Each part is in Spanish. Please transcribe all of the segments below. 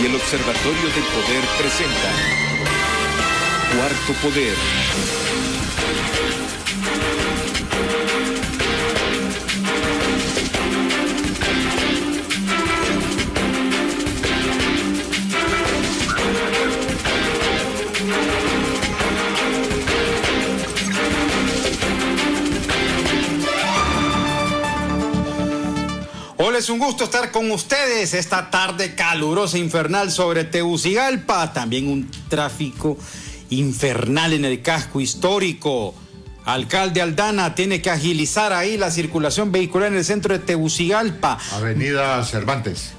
y el Observatorio del Poder presentan Cuarto Poder. Hola, es un gusto estar con ustedes esta tarde calurosa, infernal sobre Tegucigalpa. También un tráfico infernal en el casco histórico. Alcalde Aldana tiene que agilizar ahí la circulación vehicular en el centro de Tegucigalpa. Avenida Cervantes.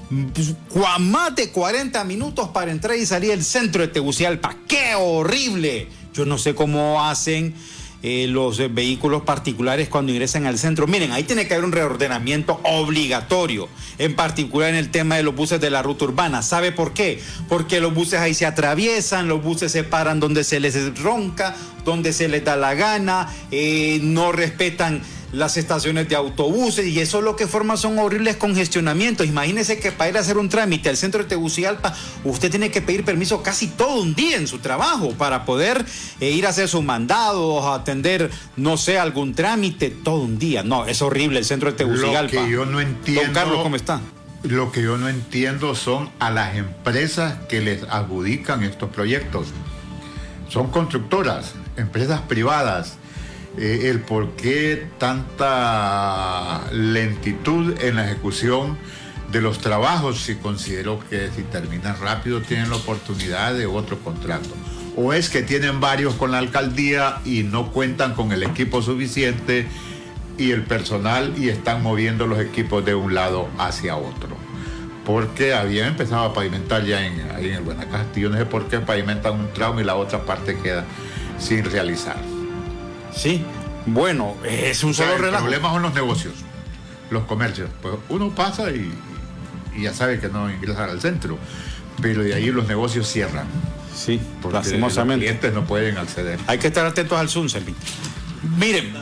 Más de 40 minutos para entrar y salir del centro de Tegucigalpa. ¡Qué horrible! Yo no sé cómo hacen los vehículos particulares cuando ingresan al centro. Miren, ahí tiene que haber un reordenamiento obligatorio, en particular en el tema de los buses de la ruta urbana. ¿Sabe por qué? Porque los buses ahí se atraviesan, los buses se paran donde se les ronca, donde se les da la gana, no respetan las estaciones de autobuses, y eso lo que forma son horribles congestionamientos. Imagínese que para ir a hacer un trámite al centro de Tegucigalpa, usted tiene que pedir permiso casi todo un día en su trabajo para poder ir a hacer sus mandados, atender, no sé, algún trámite, todo un día. No, es horrible el centro de Tegucigalpa. Lo que yo no entiendo, don Carlos, ¿cómo está? Lo que yo no entiendo son a las empresas que les adjudican estos proyectos. Son constructoras, empresas privadas. El por qué tanta lentitud en la ejecución de los trabajos, si considero que si terminan rápido tienen la oportunidad de otro contrato, o es que tienen varios con la alcaldía y no cuentan con el equipo suficiente y el personal y están moviendo los equipos de un lado hacia otro, porque habían empezado a pavimentar ya ahí en el Buenacastillo. Yo no sé por qué pavimentan un tramo y la otra parte queda sin realizar. Sí, bueno, es un solo relajo. El problema son los negocios, los comercios. Pues uno pasa y ya sabe que no ingresa al centro, pero de ahí los negocios cierran. Sí, porque lastimosamente. Los clientes no pueden acceder. Hay que estar atentos al Zoom, Selvi. Miren,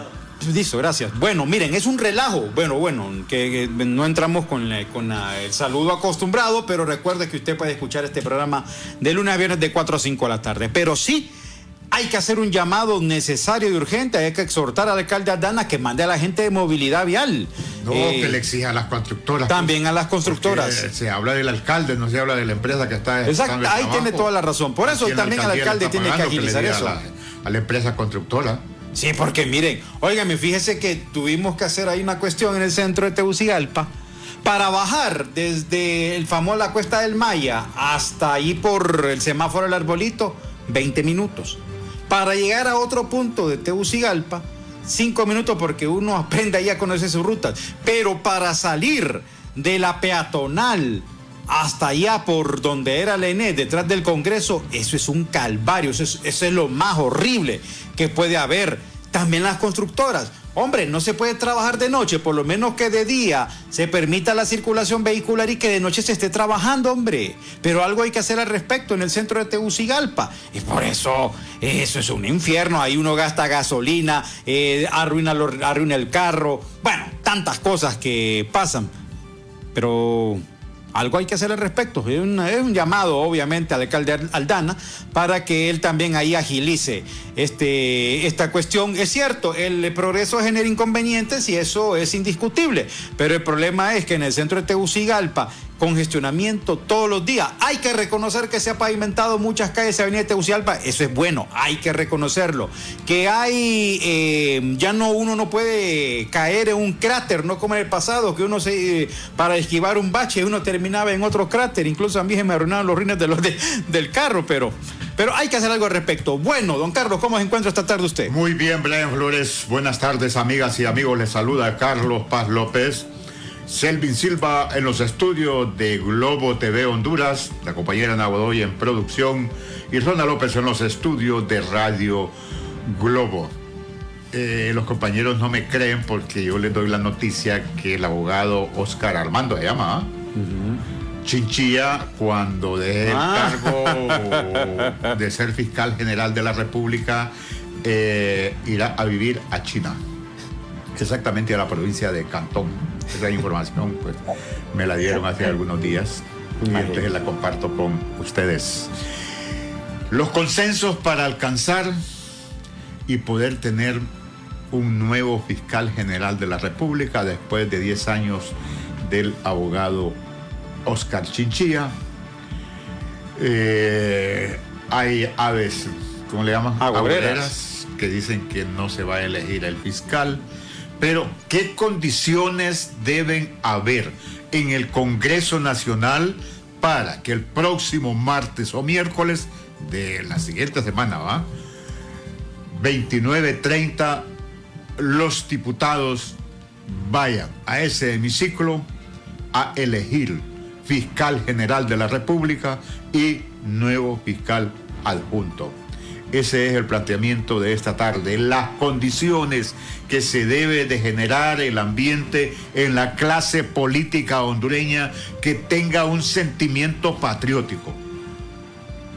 listo, gracias. Bueno, miren, es un relajo. Bueno, que no entramos con el saludo acostumbrado, pero recuerde que usted puede escuchar este programa de lunes a viernes de 4 a 5 de la tarde. Pero sí, hay que hacer un llamado necesario y urgente. Hay que exhortar al alcalde Aldana que mande a la gente de movilidad vial. No, que le exija a las constructoras. También a las constructoras. Se habla del alcalde, no se habla de la empresa que está. Exacto, ahí tiene toda la razón. Por eso también el alcalde tiene que agilizar eso. A la empresa constructora. Sí, porque miren, óigame, fíjese que tuvimos que hacer ahí una cuestión en el centro de Tegucigalpa para bajar desde la Cuesta del Maya hasta ahí por el semáforo del Arbolito, 20 minutos. Para llegar a otro punto de Tegucigalpa, 5 minutos, porque uno aprende ahí a conocer sus rutas. Pero para salir de la peatonal hasta allá por donde era la ENE, detrás del Congreso, eso es un calvario, eso es lo más horrible que puede haber. También las constructoras. Hombre, no se puede trabajar de noche, por lo menos que de día se permita la circulación vehicular y que de noche se esté trabajando, hombre. Pero algo hay que hacer al respecto en el centro de Tegucigalpa. Y por eso es un infierno. Ahí uno gasta gasolina, arruina el carro. Bueno, tantas cosas que pasan. Pero algo hay que hacer al respecto. Es un llamado, obviamente, al alcalde Aldana para que él también ahí agilice esta cuestión. Es cierto, el progreso genera inconvenientes y eso es indiscutible, pero el problema es que en el centro de Tegucigalpa, congestionamiento todos los días. Hay que reconocer que se ha pavimentado muchas calles de Avenida Tegucigalpa, eso es bueno, hay que reconocerlo. Que ya uno no puede caer en un cráter, no como en el pasado, que uno para esquivar un bache uno terminaba en otro cráter. Incluso a mí se me arruinaron los rines del carro, pero hay que hacer algo al respecto. Bueno, don Carlos, ¿cómo se encuentra esta tarde usted? Muy bien, Brian Flores. Buenas tardes, amigas y amigos. Les saluda Carlos Paz López. Selvin Silva en los estudios de Globo TV Honduras, la compañera Ana Godoy en producción y Rona López en los estudios de Radio Globo. Los compañeros no me creen porque yo les doy la noticia que el abogado Oscar Armando se llama, Chinchilla, cuando deje el cargo de ser fiscal general de la República, irá a vivir a China, exactamente a la provincia de Cantón. Esa información pues me la dieron hace algunos días. Entonces la comparto con ustedes. Los consensos para alcanzar y poder tener un nuevo fiscal general de la República después de 10 años del abogado Oscar Chinchilla. Hay aves, ¿cómo le llaman? Agoreras, que dicen que no se va a elegir el fiscal. Pero, ¿qué condiciones deben haber en el Congreso Nacional para que el próximo martes o miércoles de la siguiente semana, 29-30, los diputados vayan a ese hemiciclo a elegir fiscal general de la República y nuevo fiscal adjunto? Ese es el planteamiento de esta tarde, las condiciones que se debe de generar el ambiente en la clase política hondureña que tenga un sentimiento patriótico.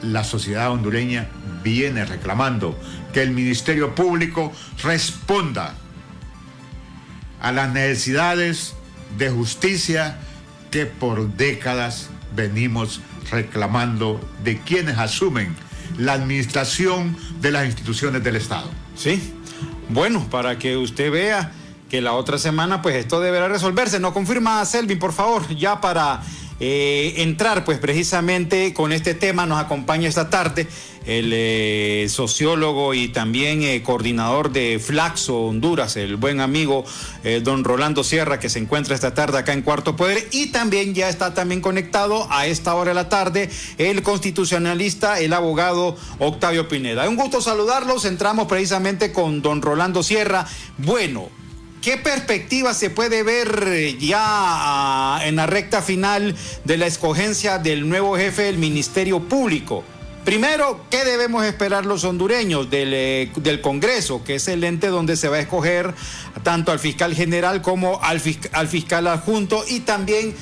La sociedad hondureña viene reclamando que el Ministerio Público responda a las necesidades de justicia que por décadas venimos reclamando de quienes asumen la administración de las instituciones del Estado. Sí, bueno, para que usted vea que la otra semana pues esto deberá resolverse. ¿No confirma, Selvin, por favor? Ya para entrar pues precisamente con este tema nos acompaña esta tarde el sociólogo y también coordinador de Flaxo Honduras, el buen amigo don Rolando Sierra, que se encuentra esta tarde acá en Cuarto Poder, y también ya está también conectado a esta hora de la tarde el constitucionalista, el abogado Octavio Pineda. Un gusto saludarlos. Entramos precisamente con don Rolando Sierra. Bueno, ¿qué perspectiva se puede ver ya en la recta final de la escogencia del nuevo jefe del Ministerio Público? Primero, ¿qué debemos esperar los hondureños del Congreso, que es el ente donde se va a escoger tanto al fiscal general como al fiscal adjunto, y también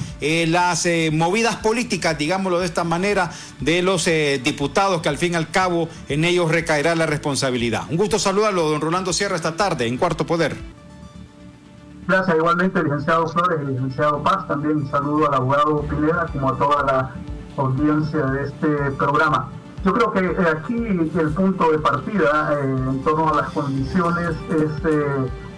las movidas políticas, digámoslo de esta manera, de los diputados, que al fin y al cabo en ellos recaerá la responsabilidad? Un gusto saludarlo, don Rolando Sierra, esta tarde en Cuarto Poder. Gracias, igualmente, licenciado Flores y licenciado Paz. También un saludo al abogado Pineda, como a toda la audiencia de este programa. Yo creo que aquí el punto de partida en torno a las condiciones es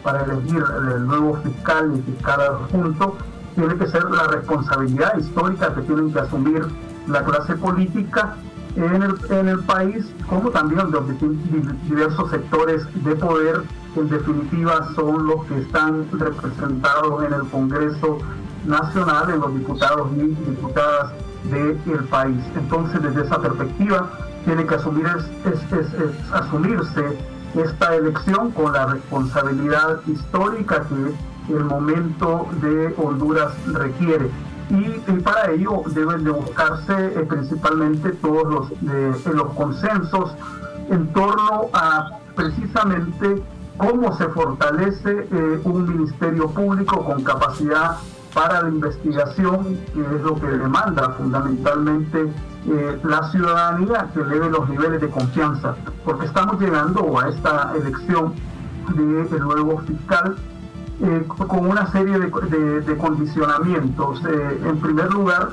para elegir el nuevo fiscal y fiscal adjunto, tiene que ser la responsabilidad histórica que tienen que asumir la clase política en el país, como también los diversos sectores de poder, que en definitiva son los que están representados en el Congreso Nacional, en los diputados y diputadas del país. Entonces, desde esa perspectiva, tiene que asumirse esta elección con la responsabilidad histórica que el momento de Honduras requiere. Y para ello deben de buscarse principalmente todos los consensos en torno a precisamente cómo se fortalece un ministerio público con capacidad para la investigación, que es lo que demanda fundamentalmente la ciudadanía, que eleve los niveles de confianza, porque estamos llegando a esta elección del nuevo fiscal con una serie de condicionamientos. En primer lugar,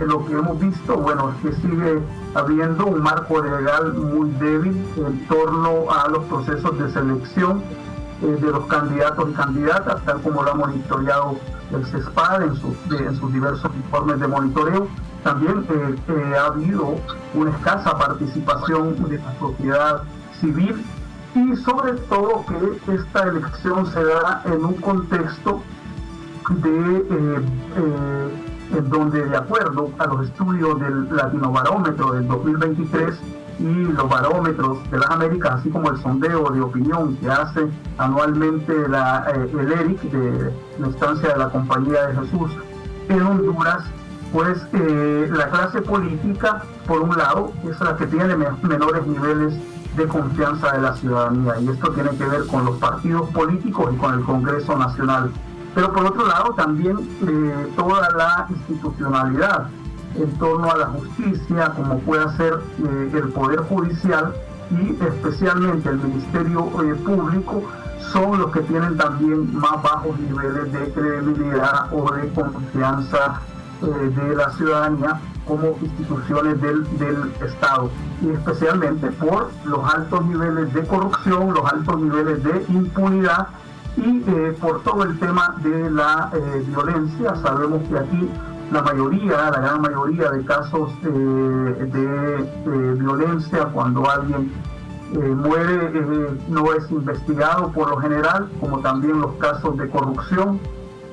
lo que hemos visto, bueno, es que sigue habiendo un marco legal muy débil en torno a los procesos de selección de los candidatos y candidatas, tal como lo ha monitoreado el CESPAD en sus diversos informes de monitoreo. También ha habido una escasa participación de la sociedad civil, y sobre todo que esta elección se da en un contexto en donde, de acuerdo a los estudios del Latinobarómetro del 2023 y los barómetros de las Américas, así como el sondeo de opinión que hace anualmente el ERIC, de la instancia de la Compañía de Jesús en Honduras, pues la clase política, por un lado, es la que tiene menores niveles de confianza de la ciudadanía, y esto tiene que ver con los partidos políticos y con el Congreso Nacional. Pero por otro lado también toda la institucionalidad en torno a la justicia, como puede ser el Poder Judicial y especialmente el Ministerio Público, son los que tienen también más bajos niveles de credibilidad o de confianza de la ciudadanía como instituciones del Estado, y especialmente por los altos niveles de corrupción, los altos niveles de impunidad y por todo el tema de la violencia. Sabemos que aquí la gran mayoría de casos de violencia, cuando alguien muere, no es investigado por lo general, como también los casos de corrupción.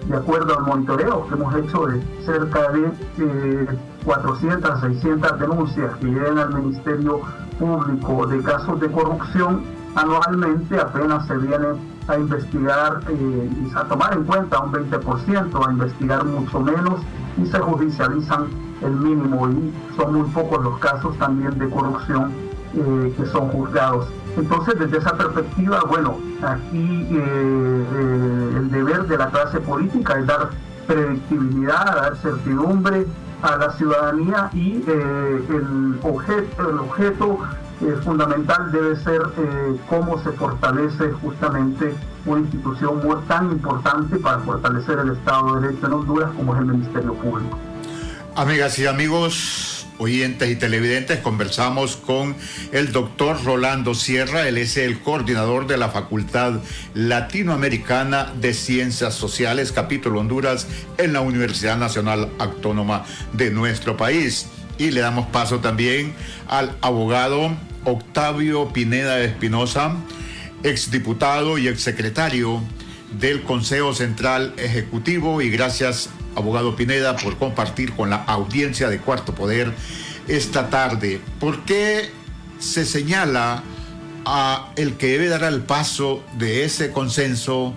De acuerdo al monitoreo que hemos hecho de cerca de 400, 600 denuncias que llegan al Ministerio Público de casos de corrupción anualmente, apenas se viene a investigar y a tomar en cuenta un 20%, a investigar mucho menos, y se judicializan el mínimo, y son muy pocos los casos también de corrupción que son juzgados. Entonces, desde esa perspectiva, bueno, aquí el deber de la clase política es dar predictibilidad, dar certidumbre a la ciudadanía, y el objeto fundamental debe ser cómo se fortalece justamente una institución muy tan importante para fortalecer el Estado de Derecho en Honduras como es el Ministerio Público. Amigas y amigos, oyentes y televidentes, conversamos con el doctor Rolando Sierra. Él es el coordinador de la Facultad Latinoamericana de Ciencias Sociales, capítulo Honduras, en la Universidad Nacional Autónoma de nuestro país. Y le damos paso también al abogado Octavio Pineda Espinosa, exdiputado y exsecretario del Consejo Central Ejecutivo. Y gracias, abogado Pineda, por compartir con la audiencia de Cuarto Poder esta tarde. ¿Por qué se señala a el que debe dar el paso de ese consenso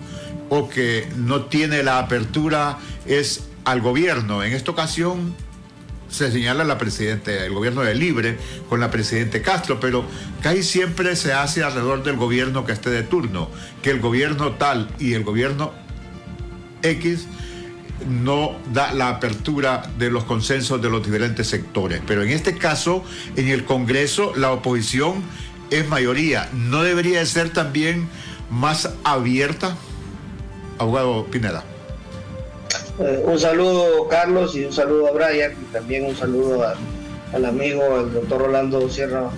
o que no tiene la apertura es al gobierno? En esta ocasión se señala la presidenta, el gobierno de Libre con la presidenta Castro, pero casi siempre se hace alrededor del gobierno que esté de turno, que el gobierno tal y el gobierno X no da la apertura de los consensos de los diferentes sectores. Pero en este caso, en el Congreso, la oposición es mayoría. ¿No debería de ser también más abierta? Abogado Pineda. Un saludo, Carlos, y un saludo a Brian, y también un saludo al amigo, al doctor Rolando Sierra.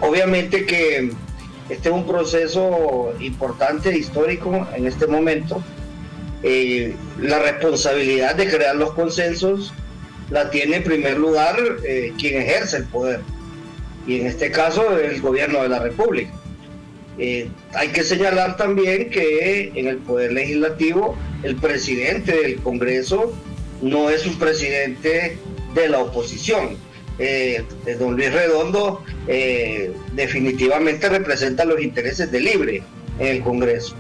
Obviamente que este es un proceso importante, histórico en este momento. La responsabilidad de crear los consensos la tiene en primer lugar quien ejerce el poder, y en este caso el gobierno de la República. Hay que señalar también que en el poder legislativo el presidente del Congreso no es un presidente de la oposición. Don Luis Redondo definitivamente representa los intereses de Libre en el Congreso.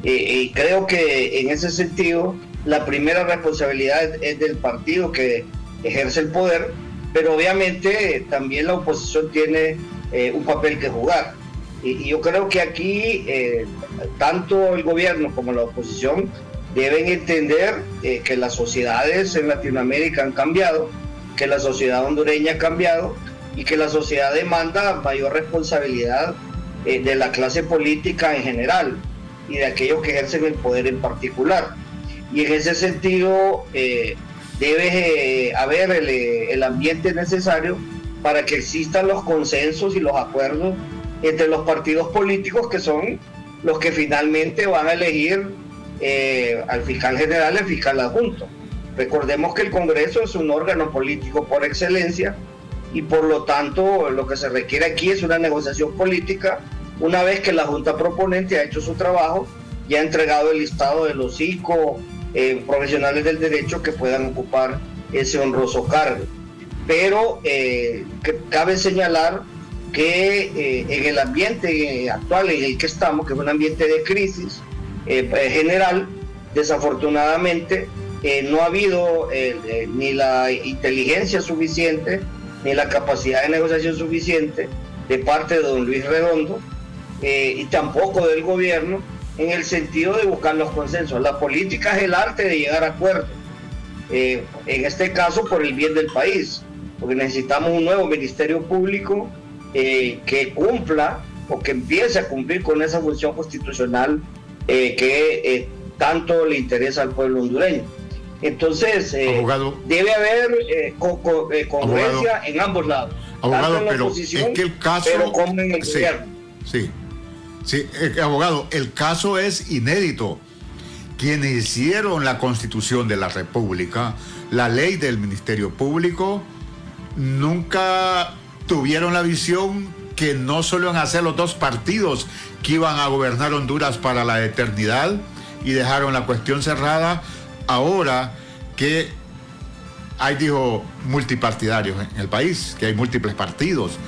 Y creo que en ese sentido la primera responsabilidad es del partido que ejerce el poder, pero obviamente también la oposición tiene un papel que jugar. Y yo creo que aquí tanto el gobierno como la oposición deben entender que las sociedades en Latinoamérica han cambiado, que la sociedad hondureña ha cambiado y que la sociedad demanda mayor responsabilidad de la clase política en general y de aquellos que ejercen el poder en particular. Y en ese sentido debe haber el ambiente necesario para que existan los consensos y los acuerdos entre los partidos políticos, que son los que finalmente van a elegir al fiscal general y al fiscal adjunto. Recordemos que el Congreso es un órgano político por excelencia, y por lo tanto lo que se requiere aquí es una negociación política una vez que la Junta Proponente ha hecho su trabajo y ha entregado el listado de los 5 profesionales del derecho que puedan ocupar ese honroso cargo. Pero cabe señalar que en el ambiente actual en el que estamos, que es un ambiente de crisis general, desafortunadamente no ha habido ni la inteligencia suficiente ni la capacidad de negociación suficiente de parte de don Luis Redondo y tampoco del gobierno en el sentido de buscar los consensos. La política es el arte de llegar a acuerdos, en este caso por el bien del país, porque necesitamos un nuevo Ministerio Público que cumpla o que empiece a cumplir con esa función constitucional que tanto le interesa al pueblo hondureño. Entonces, debe haber congruencia en ambos lados. Abogado, tanto en la pero oposición, es que el caso, pero como en el gobierno. Sí, abogado, el caso es inédito. Quienes hicieron la Constitución de la República, la ley del Ministerio Público, nunca tuvieron la visión que no solo iban a ser los dos partidos que iban a gobernar Honduras para la eternidad, y dejaron la cuestión cerrada. Ahora que hay, dijo, multipartidarios en el país, que hay múltiples partidos,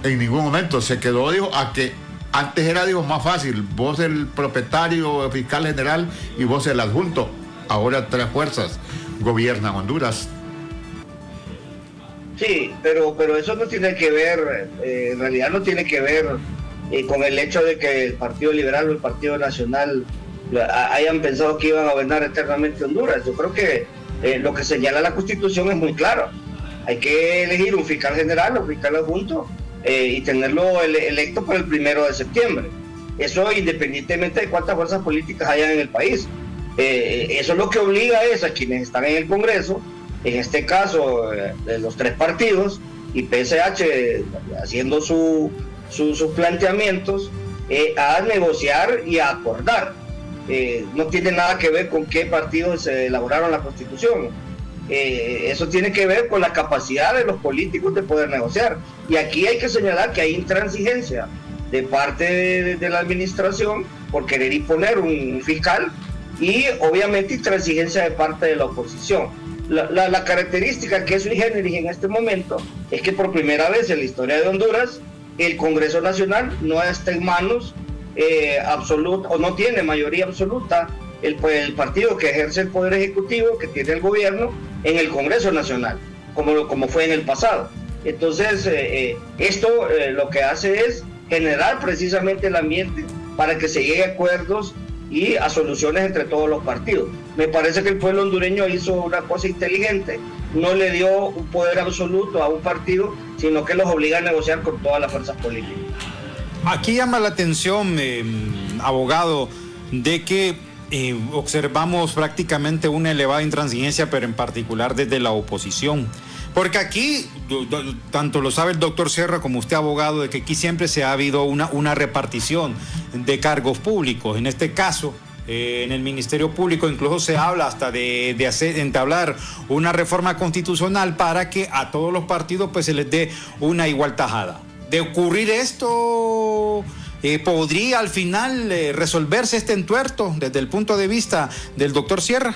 en ningún momento se quedó, dijo, a que antes era, dijo, más fácil, vos el propietario, fiscal general, y vos el adjunto. Ahora 3 fuerzas gobiernan Honduras. Sí, pero eso no tiene que ver, en realidad no tiene que ver con el hecho de que el Partido Liberal o el Partido Nacional hayan pensado que iban a gobernar eternamente Honduras. Yo creo que lo que señala la Constitución es muy claro. Hay que elegir un fiscal general o fiscal adjunto y tenerlo electo para el 1 de septiembre. Eso independientemente de cuántas fuerzas políticas hayan en el país. Eso lo que obliga es a quienes están en el Congreso, en este caso de los 3 partidos, y PSH haciendo sus planteamientos, a negociar y a acordar. No tiene nada que ver con qué partidos se elaboraron la Constitución. Eso tiene que ver con la capacidad de los políticos de poder negociar. Y aquí hay que señalar que hay intransigencia de parte de la administración por querer imponer un fiscal, y obviamente intransigencia de parte de la oposición. La característica que es sui generis en este momento es que por primera vez en la historia de Honduras el Congreso Nacional no está en manos absoluta, o no tiene mayoría absoluta el partido que ejerce el poder ejecutivo, que tiene el gobierno, en el Congreso Nacional, como fue en el pasado. Entonces esto lo que hace es generar precisamente el ambiente para que se llegue a acuerdos y a soluciones entre todos los partidos. Me parece que el pueblo hondureño hizo una cosa inteligente, no le dio un poder absoluto a un partido, sino que los obliga a negociar con todas las fuerzas políticas. Aquí llama la atención, abogado, de que observamos prácticamente una elevada intransigencia, pero en particular desde la oposición. Porque aquí, tanto lo sabe el doctor Sierra como usted, abogado, de que aquí siempre se ha habido una repartición de cargos públicos. En este caso, en el Ministerio Público incluso se habla hasta de entablar una reforma constitucional para que a todos los partidos pues se les dé una igual tajada. De ocurrir esto, ¿podría al final resolverse este entuerto desde el punto de vista del doctor Sierra?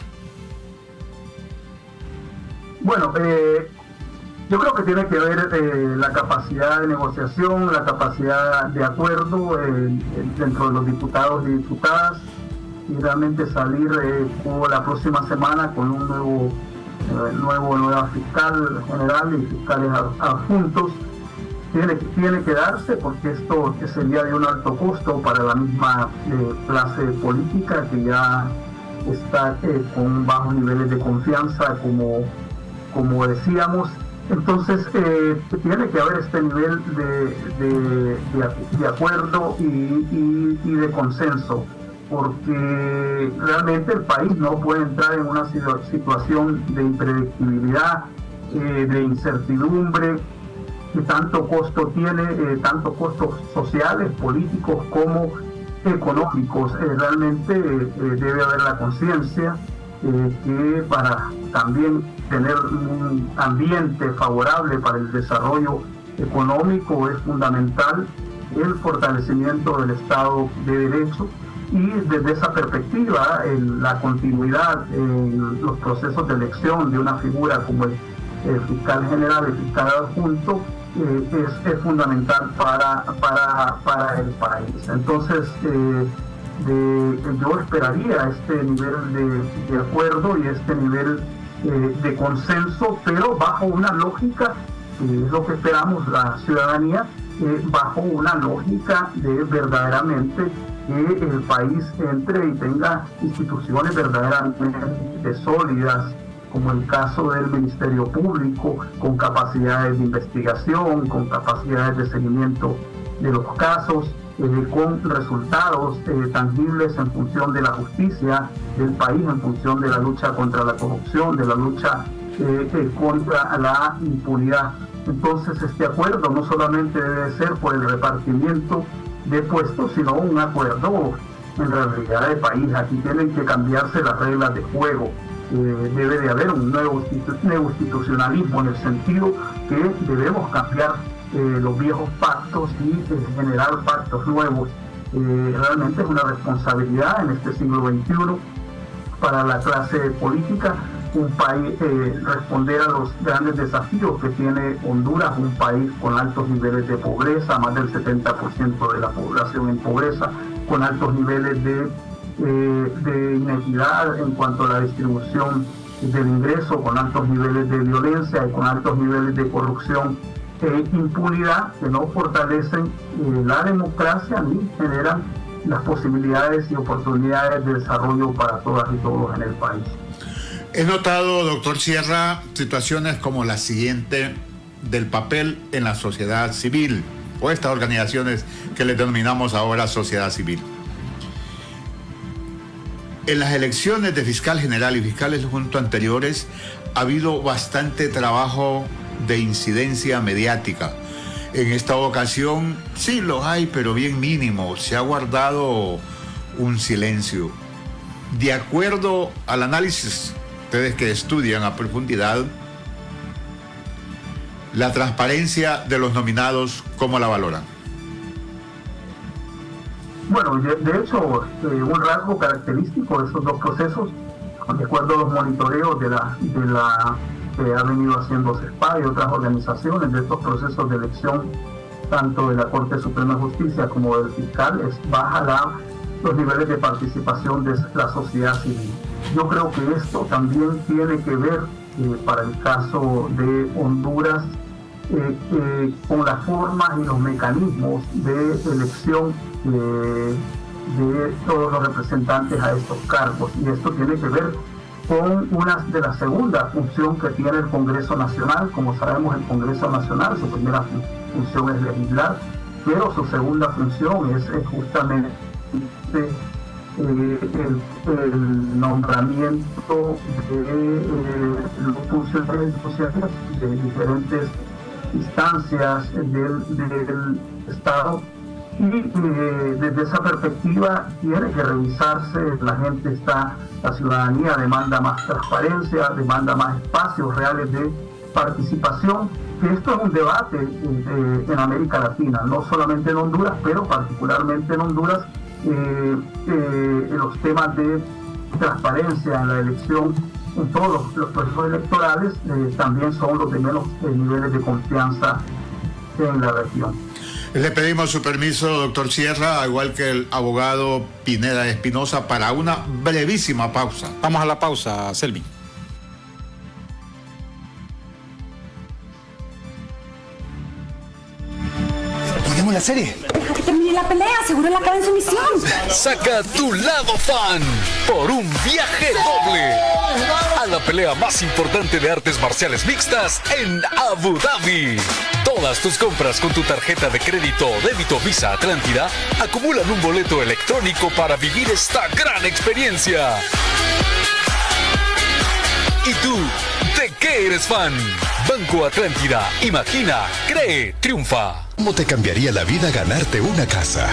Bueno, yo creo que tiene que ver la capacidad de negociación, la capacidad de acuerdo dentro de los diputados y diputadas, y realmente salir la próxima semana con un nueva fiscal general y fiscales adjuntos. Tiene que darse, porque esto sería de un alto costo para la misma clase política, que ya está con bajos niveles de confianza, como decíamos. Entonces tiene que haber este nivel de acuerdo y de consenso, porque realmente el país no puede entrar en una situación de impredictibilidad, de incertidumbre, que tanto costo tiene, tanto costos sociales, políticos como económicos. Realmente debe haber la conciencia que para también tener un ambiente favorable para el desarrollo económico es fundamental el fortalecimiento del Estado de Derecho, y desde esa perspectiva la continuidad en los procesos de elección de una figura como el fiscal general y el fiscal adjunto es fundamental para el país. Entonces yo esperaría este nivel de acuerdo y este nivel de consenso, pero bajo una lógica, es lo que esperamos la ciudadanía, bajo una lógica de verdaderamente que el país entre y tenga instituciones verdaderamente sólidas, como el caso del Ministerio Público, con capacidades de investigación, con capacidades de seguimiento de los casos, con resultados tangibles en función de la justicia del país, en función de la lucha contra la corrupción, de la lucha contra la impunidad. Entonces, este acuerdo no solamente debe ser por el repartimiento de puestos, sino un acuerdo en realidad de país. Aquí tienen que cambiarse las reglas de juego. Debe de haber un nuevo institucionalismo, en el sentido que debemos cambiar los viejos pactos y generar pactos nuevos. Realmente es una responsabilidad en este siglo XXI para la clase política, un país, responder a los grandes desafíos que tiene Honduras, un país con altos niveles de pobreza, más del 70% de la población en pobreza, con altos niveles de inequidad en cuanto a la distribución del ingreso, con altos niveles de violencia y con altos niveles de corrupción e impunidad, que no fortalecen la democracia ni generan las posibilidades y oportunidades de desarrollo para todas y todos en el país. He notado, doctor Sierra, situaciones como la siguiente del papel en la sociedad civil, o estas organizaciones que le denominamos ahora sociedad civil. En las elecciones de fiscal general y fiscales junto anteriores ha habido bastante trabajo de incidencia mediática. En esta ocasión sí lo hay, pero bien mínimo. Se ha guardado un silencio. De acuerdo al análisis, ustedes que estudian a profundidad la transparencia de los nominados, ¿cómo la valoran? Bueno, de hecho, un rasgo característico de esos dos procesos, de acuerdo a los monitoreos de la que ha venido haciendo CESPA y otras organizaciones de estos procesos de elección, tanto de la Corte Suprema de Justicia como del fiscal, baja los niveles de participación de la sociedad civil. Yo creo que esto también tiene que ver, para el caso de Honduras, con las formas y los mecanismos de elección de todos los representantes a estos cargos. Y esto tiene que ver con una de la segunda función que tiene el Congreso Nacional. Como sabemos, el Congreso Nacional, su primera función es legislar, pero su segunda función es justamente el nombramiento de los funcionarios de diferentes instancias del Estado. Y desde esa perspectiva tiene que revisarse, la ciudadanía demanda más transparencia, demanda más espacios reales de participación, que esto es un debate en América Latina, no solamente en Honduras, pero particularmente en Honduras. Los temas de transparencia en la elección, en todos los procesos electorales, también son los de menos niveles de confianza en la región. Le pedimos su permiso, doctor Sierra, igual que el abogado Pineda Espinosa, para una brevísima pausa. Vamos a la pausa, Selvi. ¿Ponemos la serie? Deja que termine la pelea, seguro la acaba en sumisión. Saca tu lado fan por un viaje doble a la pelea más importante de artes marciales mixtas en Abu Dhabi. Todas tus compras con tu tarjeta de crédito o débito Visa Atlántida acumulan un boleto electrónico para vivir esta gran experiencia. ¿Y tú, de qué eres fan? Banco Atlántida, imagina, cree, triunfa. ¿Cómo te cambiaría la vida ganarte una casa?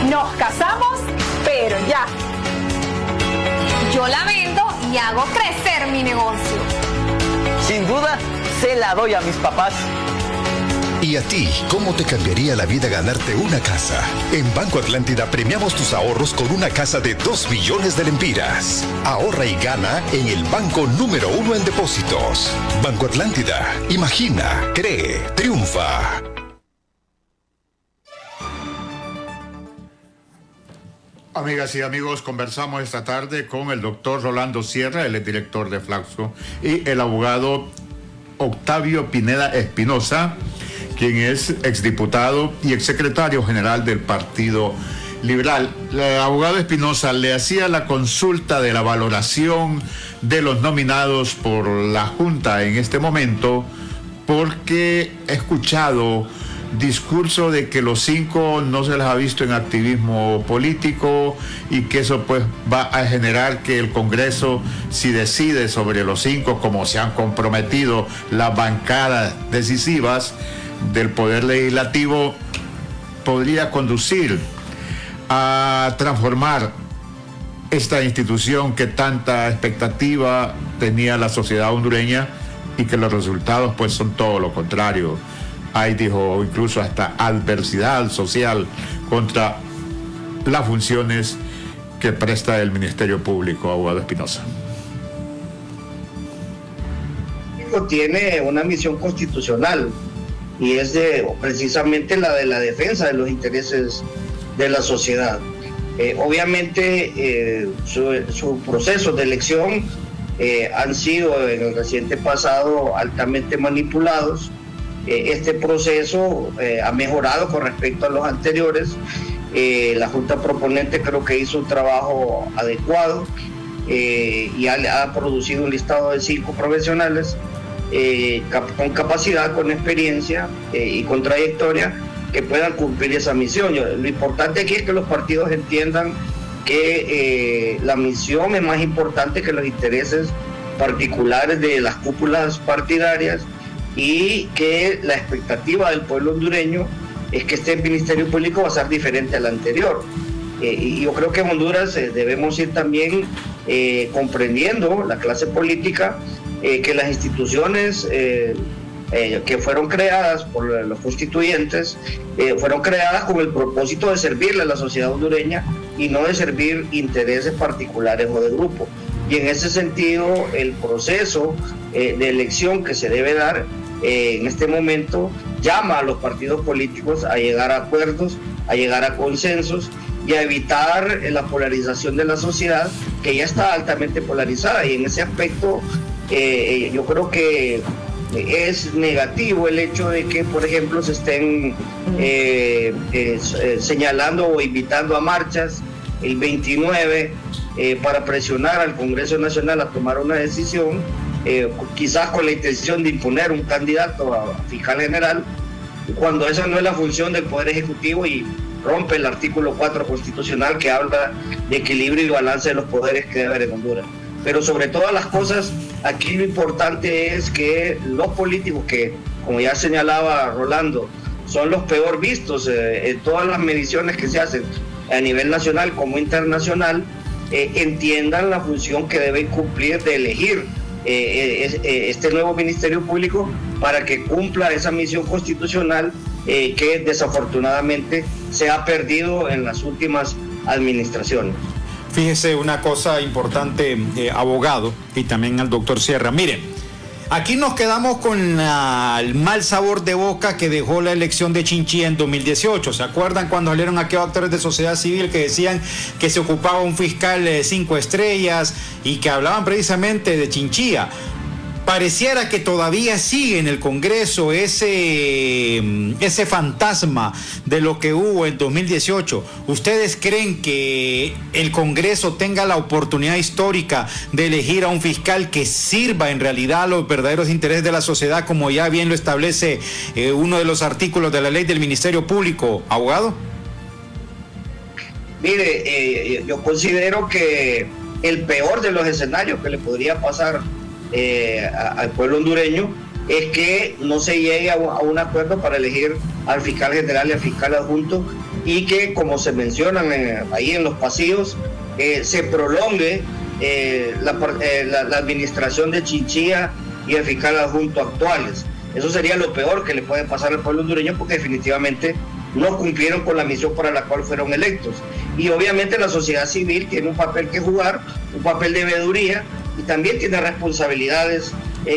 Nos casamos, pero ya. Yo la vendo y hago crecer mi negocio. Sin duda, se la doy a mis papás. ¿Y a ti, cómo te cambiaría la vida ganarte una casa? En Banco Atlántida premiamos tus ahorros con una casa de 2 millones de lempiras. Ahorra y gana en el banco número 1 en depósitos. Banco Atlántida. Imagina, cree, triunfa. Amigas y amigos, conversamos esta tarde con el doctor Rolando Sierra, el director de Flaxo, y el abogado Octavio Pineda Espinosa, quien es exdiputado y exsecretario general del Partido Liberal. El abogado Espinosa le hacía la consulta de la valoración de los nominados por la Junta en este momento, porque he escuchado discurso de que los 5 no se les ha visto en activismo político y que eso pues va a generar que el Congreso, si decide sobre los 5, como se han comprometido las bancadas decisivas del Poder Legislativo, podría conducir a transformar esta institución que tanta expectativa tenía la sociedad hondureña y que los resultados pues son todo lo contrario. Hay, dijo, incluso hasta adversidad social contra las funciones que presta el Ministerio Público, abogado Espinosa. Tiene una misión constitucional y es precisamente la de la defensa de los intereses de la sociedad. Obviamente su proceso de elección han sido en el reciente pasado altamente manipulados. Este proceso ha mejorado con respecto a los anteriores. La Junta Proponente creo que hizo un trabajo adecuado y ha producido un listado de 5 profesionales con capacidad, con experiencia y con trayectoria que puedan cumplir esa misión. Lo importante aquí es que los partidos entiendan que la misión es más importante que los intereses particulares de las cúpulas partidarias y que la expectativa del pueblo hondureño es que este Ministerio Público va a ser diferente al anterior. Y yo creo que en Honduras debemos ir también comprendiendo, la clase política, que las instituciones que fueron creadas por los constituyentes fueron creadas con el propósito de servirle a la sociedad hondureña y no de servir intereses particulares o de grupo. Y en ese sentido, el proceso de elección que se debe dar en este momento llama a los partidos políticos a llegar a acuerdos, a llegar a consensos y a evitar la polarización de la sociedad, que ya está altamente polarizada. Y en ese aspecto yo creo que es negativo el hecho de que, por ejemplo, se estén señalando o invitando a marchas el 29 para presionar al Congreso Nacional a tomar una decisión, quizás con la intención de imponer un candidato a fiscal general, cuando esa no es la función del Poder Ejecutivo y rompe el artículo 4 constitucional que habla de equilibrio y balance de los poderes que debe haber en Honduras. Pero sobre todas las cosas, aquí lo importante es que los políticos que, como ya señalaba Rolando, son los peor vistos en todas las mediciones que se hacen a nivel nacional como internacional, entiendan la función que deben cumplir de elegir este nuevo Ministerio Público para que cumpla esa misión constitucional que desafortunadamente se ha perdido en las últimas administraciones. Fíjese una cosa importante, abogado, y también al doctor Sierra. Miren, aquí nos quedamos con el mal sabor de boca que dejó la elección de Chinchilla en 2018. ¿Se acuerdan cuando salieron aquellos actores de sociedad civil que decían que se ocupaba un fiscal 5 estrellas y que hablaban precisamente de Chinchilla? Pareciera que todavía sigue en el Congreso ese fantasma de lo que hubo en 2018. ¿Ustedes creen que el Congreso tenga la oportunidad histórica de elegir a un fiscal que sirva en realidad a los verdaderos intereses de la sociedad, como ya bien lo establece uno de los artículos de la ley del Ministerio Público, abogado? Mire, yo considero que el peor de los escenarios que le podría pasar al pueblo hondureño es que no se llegue a un acuerdo para elegir al fiscal general y al fiscal adjunto y que, como se mencionan ahí en los pasillos, se prolongue la administración de Chinchilla y el fiscal adjunto actuales. Eso sería lo peor que le puede pasar al pueblo hondureño, porque definitivamente no cumplieron con la misión para la cual fueron electos. Y obviamente la sociedad civil tiene un papel que jugar, un papel de veeduría, y también tiene responsabilidades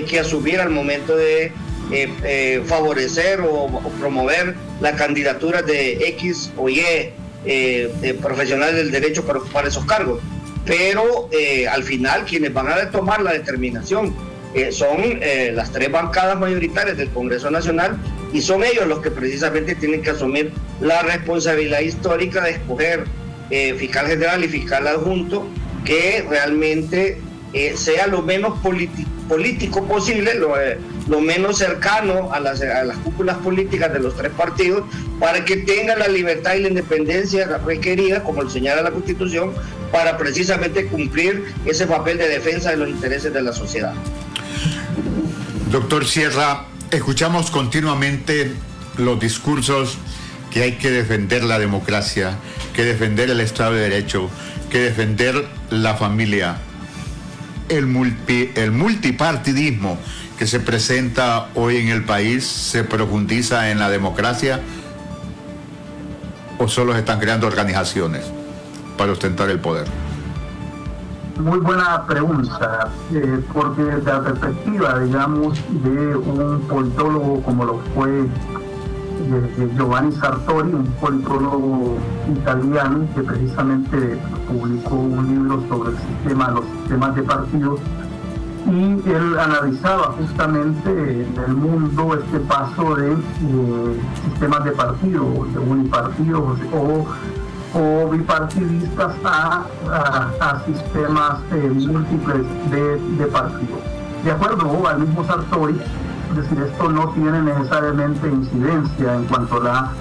que asumir al momento de favorecer o promover la candidatura de X o Y profesionales del derecho para ocupar esos cargos. Pero al final quienes van a tomar la determinación son las 3 bancadas mayoritarias del Congreso Nacional, y son ellos los que precisamente tienen que asumir la responsabilidad histórica de escoger fiscal general y fiscal adjunto que realmente sea lo menos político posible, lo menos cercano a las cúpulas políticas de los tres partidos, para que tengan la libertad y la independencia requerida, como lo señala la Constitución, para precisamente cumplir ese papel de defensa de los intereses de la sociedad. Doctor Sierra, escuchamos continuamente los discursos que hay que defender la democracia, que defender el Estado de Derecho, que defender la familia. El multipartidismo que se presenta hoy en el país se profundiza en la democracia, o solo se están creando organizaciones para ostentar el poder. Muy buena pregunta, porque desde la perspectiva, digamos, de un politólogo como lo fue Giovanni Sartori, un politólogo italiano que precisamente publicó un libro sobre los sistemas de partidos, y él analizaba justamente en el mundo este paso de sistemas de partidos, de unipartidos o bipartidistas a sistemas múltiples de partidos. De acuerdo al mismo Sartori, es decir, esto no tiene necesariamente incidencia en cuanto a la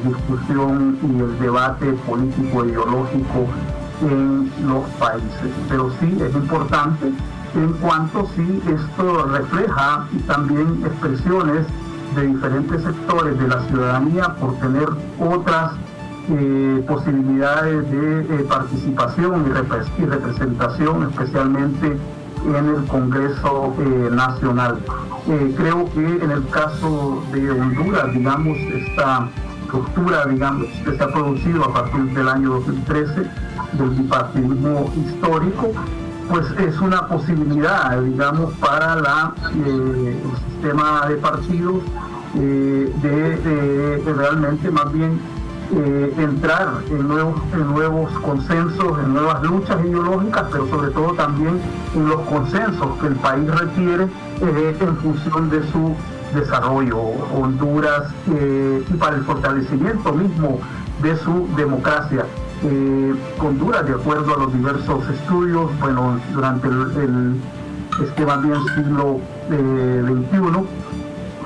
discusión y el debate político e ideológico en los países, pero sí es importante en cuanto sí esto refleja también expresiones de diferentes sectores de la ciudadanía por tener otras posibilidades de participación y representación, especialmente en el Congreso Nacional. Creo que en el caso de Honduras, digamos, esta ruptura, digamos, que se ha producido a partir del año 2013 del bipartidismo histórico, pues es una posibilidad, digamos, para el sistema de partidos de realmente más bien entrar en nuevos consensos, en nuevas luchas ideológicas, pero sobre todo también en los consensos que el país requiere en función de su desarrollo, Honduras, y para el fortalecimiento mismo de su democracia. Honduras, de acuerdo a los diversos estudios, bueno, durante el más bien siglo XXI,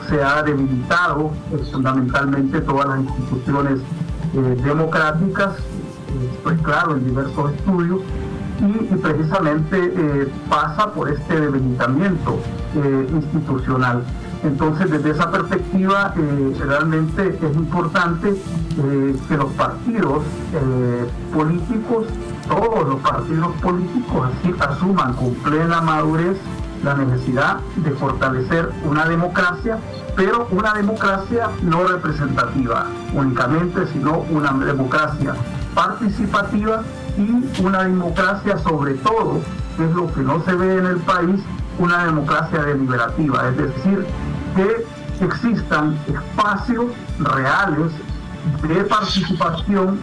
se ha debilitado fundamentalmente todas las instituciones democráticas, pues claro, en diversos estudios, y precisamente pasa por este debilitamiento institucional. Entonces, desde esa perspectiva, realmente es importante que los partidos políticos, todos los partidos políticos, así asuman con plena madurez la necesidad de fortalecer una democracia, pero una democracia no representativa únicamente, sino una democracia participativa y una democracia, sobre todo, que es lo que no se ve en el país, una democracia deliberativa, es decir, que existan espacios reales de participación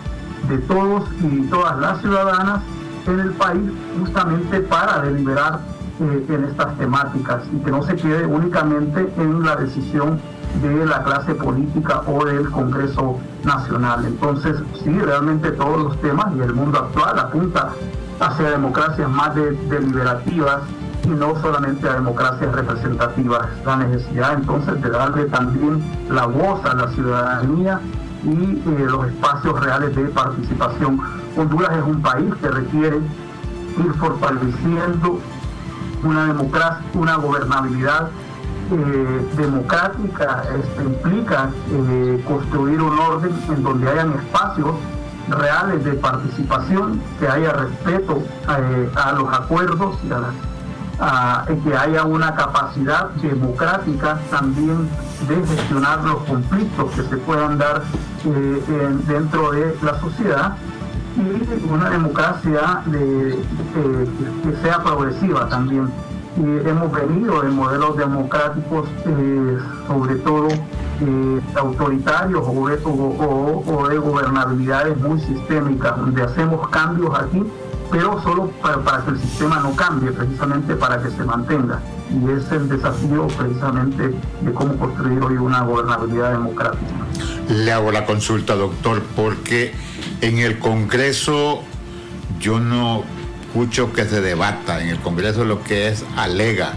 de todos y todas las ciudadanas en el país, justamente para deliberar en estas temáticas, y que no se quede únicamente en la decisión de la clase política o del Congreso Nacional. Entonces, sí, realmente todos los temas y el mundo actual apunta hacia democracias más deliberativas y no solamente a democracias representativas. La necesidad entonces de darle también la voz a la ciudadanía y los espacios reales de participación. Honduras es un país que requiere ir fortaleciendo una democracia, una gobernabilidad democrática. Implica construir un orden en donde hayan espacios reales de participación, que haya respeto a los acuerdos y que haya una capacidad democrática también de gestionar los conflictos que se puedan dar dentro de la sociedad, y una democracia que sea progresiva también. Y hemos venido de modelos democráticos, sobre todo autoritarios o de gobernabilidades muy sistémicas, donde hacemos cambios aquí, pero solo para que el sistema no cambie, precisamente para que se mantenga. Y es el desafío precisamente de cómo construir hoy una gobernabilidad democrática. Le hago la consulta, doctor, porque en el Congreso yo no escucho que se debata en el Congreso lo que es alega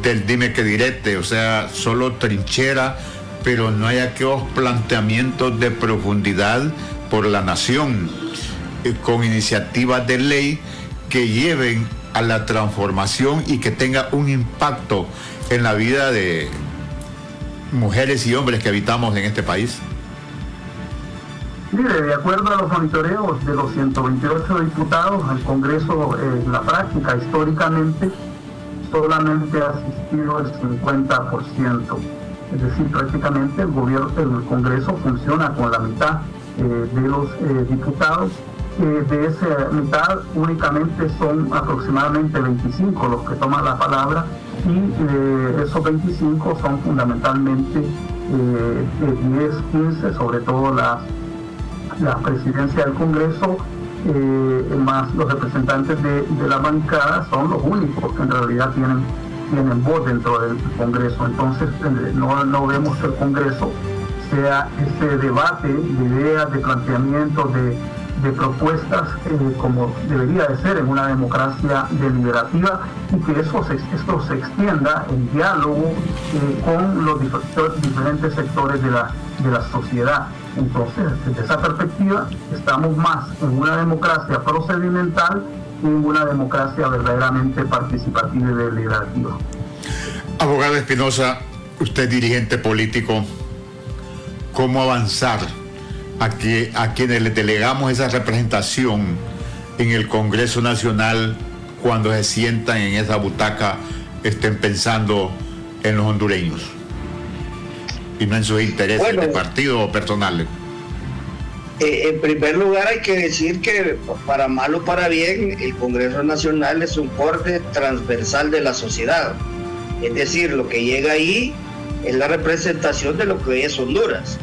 del dime que direte, o sea, solo trinchera, pero no hay aquellos planteamientos de profundidad por la nación, con iniciativas de ley que lleven a la transformación y que tenga un impacto en la vida de mujeres y hombres que habitamos en este país. Mire, de acuerdo a los monitoreos de los 128 diputados al Congreso, en la práctica, históricamente, solamente ha asistido el 50%. Es decir, prácticamente el Congreso funciona con la mitad de los diputados. De esa mitad únicamente son aproximadamente 25 los que toman la palabra, y esos 25 son fundamentalmente 10, 15, sobre todo la presidencia del Congreso, más los representantes de la bancada, son los únicos que en realidad tienen voz dentro del Congreso. Entonces no vemos que el Congreso sea ese debate de ideas, de planteamientos, de propuestas, como debería de ser en una democracia deliberativa, y que esto se extienda en diálogo con los diferentes sectores de la sociedad. Entonces, desde esa perspectiva, estamos más en una democracia procedimental que en una democracia verdaderamente participativa y deliberativa. Abogado Espinosa, usted dirigente político, ¿cómo avanzar a quienes les delegamos esa representación en el Congreso Nacional, cuando se sientan en esa butaca, estén pensando en los hondureños y no en sus intereses de partido o personales? En primer lugar, hay que decir que para mal o para bien, el Congreso Nacional es un corte transversal de la sociedad. Es decir, lo que llega ahí es la representación de lo que hoy es Honduras.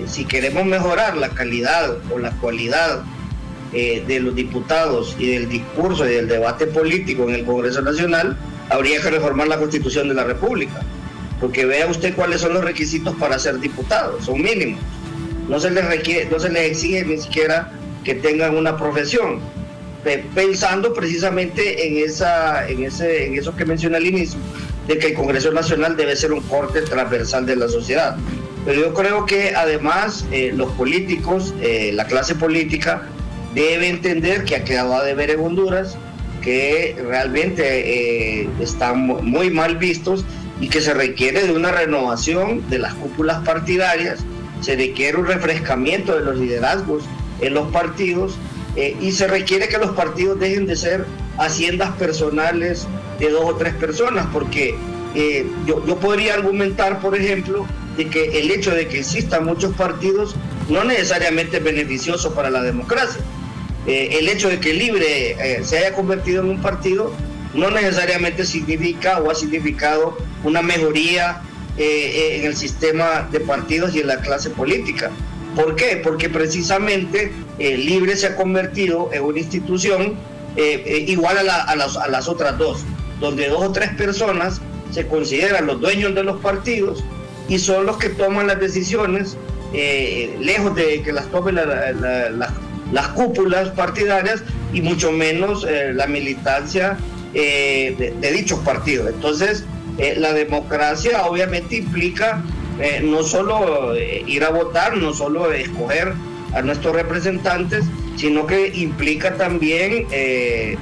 Si queremos mejorar la calidad o la cualidad de los diputados y del discurso y del debate político en el Congreso Nacional, habría que reformar la Constitución de la República, porque vea usted cuáles son los requisitos para ser diputado, son mínimos. No se les exige ni siquiera que tengan una profesión, pensando precisamente en eso que mencioné al inicio, de que el Congreso Nacional debe ser un corte transversal de la sociedad. Pero yo creo que además los políticos, la clase política, debe entender que ha quedado a deber en Honduras, que realmente están muy mal vistos y que se requiere de una renovación de las cúpulas partidarias, se requiere un refrescamiento de los liderazgos en los partidos, y se requiere que los partidos dejen de ser haciendas personales de 2 o 3 personas, porque yo podría argumentar, por ejemplo, de que el hecho de que existan muchos partidos no necesariamente es beneficioso para la democracia. El hecho de que el Libre se haya convertido en un partido no necesariamente significa o ha significado una mejoría en el sistema de partidos y en la clase política. ¿Por qué? Porque precisamente Libre se ha convertido en una institución igual a las otras dos, donde 2 o 3 personas se consideran los dueños de los partidos y son los que toman las decisiones, lejos de que las tomen las cúpulas partidarias y mucho menos la militancia de dichos partidos. Entonces, la democracia obviamente implica no solo ir a votar, no solo escoger a nuestros representantes, sino que implica también